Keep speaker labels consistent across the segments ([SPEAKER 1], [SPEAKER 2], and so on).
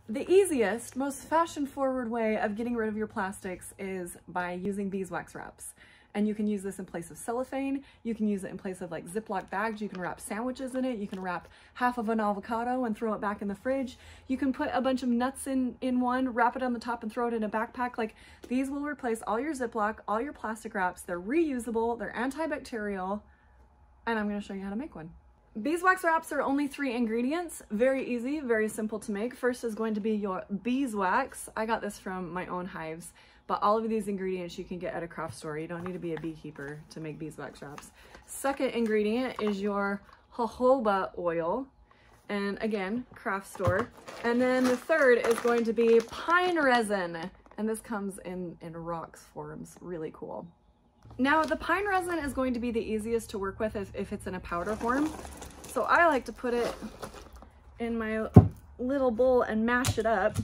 [SPEAKER 1] The easiest, most fashion-forward way of getting rid of your plastics is by using beeswax wraps. And you can use this in place of cellophane. You can use it in place of like Ziploc bags. You can wrap sandwiches in it. You can wrap half of an avocado and throw it back in the fridge. You can put a bunch of nuts in one, wrap it on the top and throw it in a backpack. Like, these will replace all your Ziploc, all your plastic wraps. They're reusable, they're antibacterial, and I'm gonna show you how to make one. Beeswax wraps are only 3 ingredients. Very easy, very simple to make. First is going to be your beeswax. I got this from my own hives, but all of these ingredients you can get at a craft store. You don't need to be a beekeeper to make beeswax wraps. Second ingredient is your jojoba oil, and again, craft store. And then the third is going to be pine resin, and this comes in rocks forms. Really cool. Now, the pine resin is going to be the easiest to work with if it's in a powder form. So I like to put it in my little bowl and mash it up,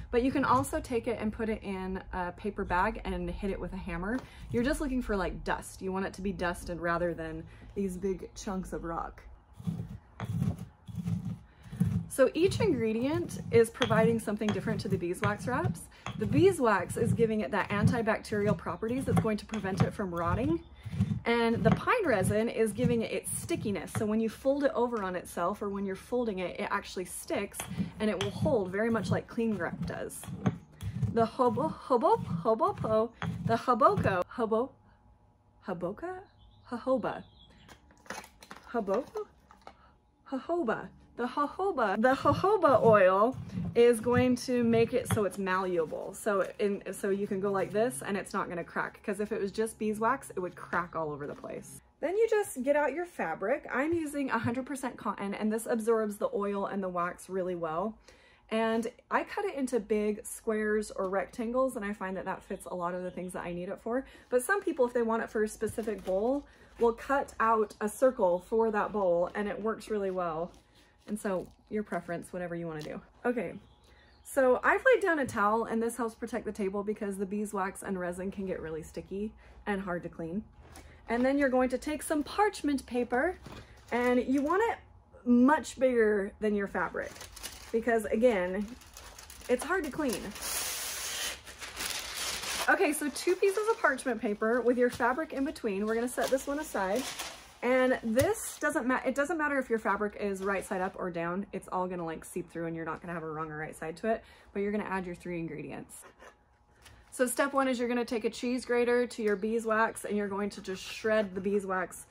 [SPEAKER 1] but you can also take it and put it in a paper bag and hit it with a hammer. You're just looking for like dust. You want it to be dusted rather than these big chunks of rock. So each ingredient is providing something different to the beeswax wraps. The beeswax is giving it that antibacterial properties that's going to prevent it from rotting. And the pine resin is giving it its stickiness. So when you fold it over on itself, or when you're folding it, it actually sticks and it will hold very much like cling wrap does. The jojoba, the jojoba oil is going to make it so it's malleable. So you can go like this and it's not going to crack, because if it was just beeswax, it would crack all over the place. Then you just get out your fabric. I'm using 100% cotton, and this absorbs the oil and the wax really well. And I cut it into big squares or rectangles, and I find that that fits a lot of the things that I need it for. But some people, if they want it for a specific bowl, will cut out a circle for that bowl, and it works really well. And so your preference, whatever you want to do. Okay, so I've laid down a towel, and this helps protect the table because the beeswax and resin can get really sticky and hard to clean. And then you're going to take some parchment paper, and you want it much bigger than your fabric because, again, it's hard to clean. Okay, so 2 pieces of parchment paper with your fabric in between. We're going to set this one aside. And this doesn't matter. It doesn't matter if your fabric is right side up or down. It's all gonna like seep through, and you're not gonna have a wrong or right side to it, but you're gonna add your 3 ingredients. So step 1 is you're gonna take a cheese grater to your beeswax, and you're going to just shred the beeswax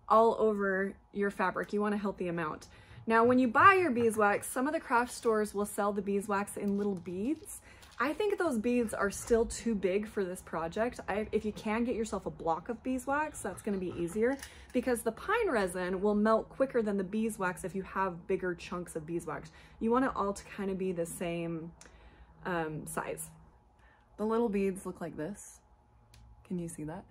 [SPEAKER 1] all over your fabric. You want a healthy amount. Now, when you buy your beeswax, some of the craft stores will sell the beeswax in little beads. I think those beads are still too big for this project. If you can get yourself a block of beeswax, that's going to be easier, because the pine resin will melt quicker than the beeswax if you have bigger chunks of beeswax. You want it all to kind of be the same size. The little beads look like this. Can you see that?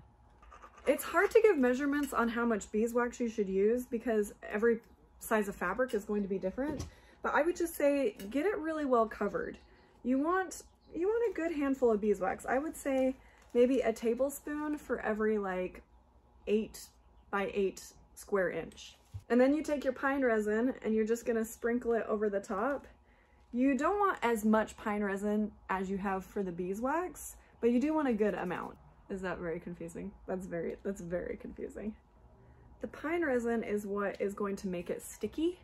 [SPEAKER 1] It's hard to give measurements on how much beeswax you should use because every size of fabric is going to be different, but I would just say get it really well covered. You want a good handful of beeswax. I would say maybe a tablespoon for every like 8 by 8 square inch. And then you take your pine resin and you're just gonna sprinkle it over the top. You don't want as much pine resin as you have for the beeswax, but you do want a good amount. Is that very confusing? That's very confusing. The pine resin is what is going to make it sticky.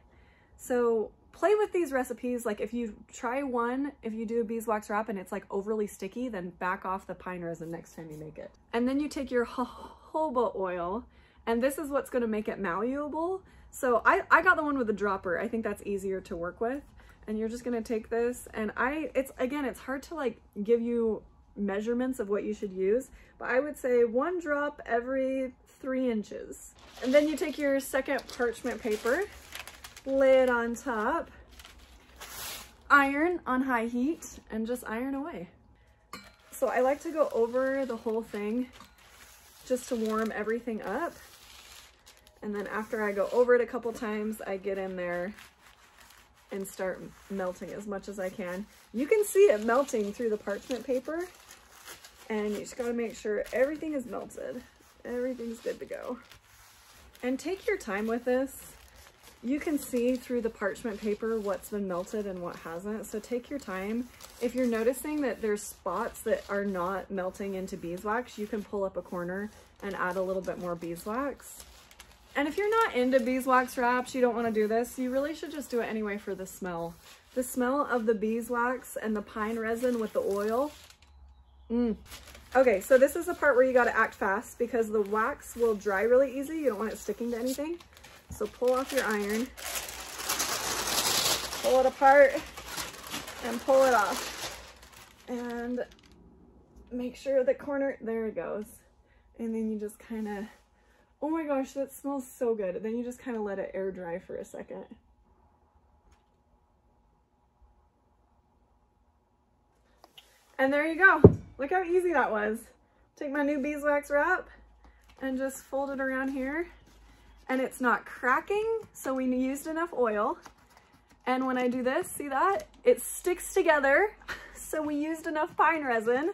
[SPEAKER 1] So play with these recipes. Like if you try one, if you do a beeswax wrap and it's like overly sticky, then back off the pine resin next time you make it. And then you take your jojoba oil, and this is what's going to make it malleable. So I got the one with a dropper. I think that's easier to work with. And you're just going to take this, and it's hard to like give you measurements of what you should use, but I would say 1 drop every 3 inches. And then you take your second parchment paper, lay it on top, iron on high heat, and just iron away. So I like to go over the whole thing just to warm everything up. And then after I go over it a couple times, I get in there and start melting as much as I can. You can see it melting through the parchment paper, and you just gotta make sure everything is melted. Everything's good to go. And take your time with this. you can see through the parchment paper what's been melted and what hasn't. So take your time. If you're noticing that there's spots that are not melting into beeswax, you can pull up a corner and add a little bit more beeswax. And if you're not into beeswax wraps, you don't want to do this, you really should just do it anyway for the smell. The smell of the beeswax and the pine resin with the oil. Okay, so this is the part where you got to act fast because the wax will dry really easy. You don't want it sticking to anything. So pull off your iron, pull it apart, and pull it off. And make sure the corner, there it goes. And then you just kind of, oh my gosh, that smells so good. Then you just kind of let it air dry for a second. And there you go. Look how easy that was. Take my new beeswax wrap and just fold it around here. And it's not cracking, so we used enough oil. And when I do this, see that? It sticks together, so we used enough pine resin.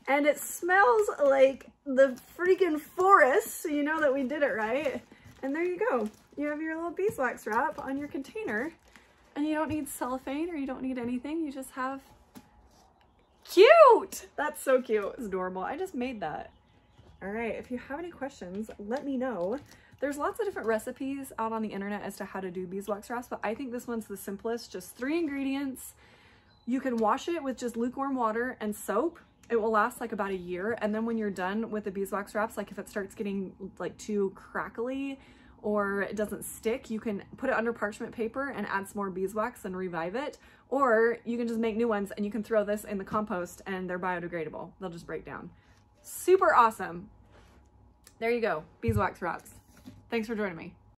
[SPEAKER 1] And it smells like the freaking forest, so you know that we did it right. And there you go. You have your little beeswax wrap on your container. And you don't need cellophane or you don't need anything. You just have... Cute! That's so cute. It's adorable. I just made that. All right, if you have any questions, let me know. There's lots of different recipes out on the internet as to how to do beeswax wraps, but I think this one's the simplest. Just 3 ingredients. You can wash it with just lukewarm water and soap. It will last like about a year. And then when you're done with the beeswax wraps, like if it starts getting like too crackly or it doesn't stick, you can put it under parchment paper and add some more beeswax and revive it. Or you can just make new ones and you can throw this in the compost and they're biodegradable. They'll just break down. Super awesome. There you go, beeswax wraps. Thanks for joining me.